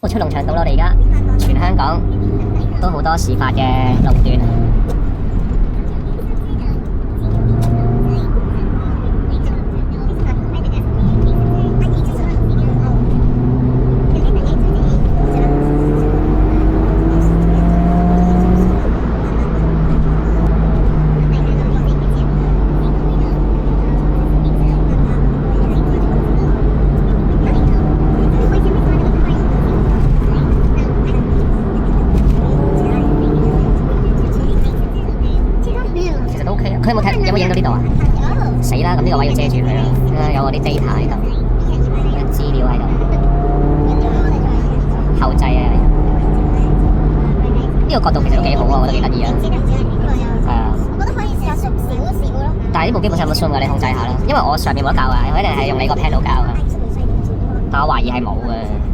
出農場道咯，我哋而家全香港都好多事發嘅路段啊！佢有冇睇？有冇影到呢度啊？死啦！咁呢個位要遮住佢咯。有我啲 data 喺度，資料喺度，後製啊！呢個角度其實都幾好啊，我覺得幾得意啊。係啊。我覺得可以試下縮少少咯。但係呢部基本上有冇 zoom 㗎？你控制下啦，因為我上面冇得校啊，我一定係用你個 panel 校啊。但我懷疑係冇嘅。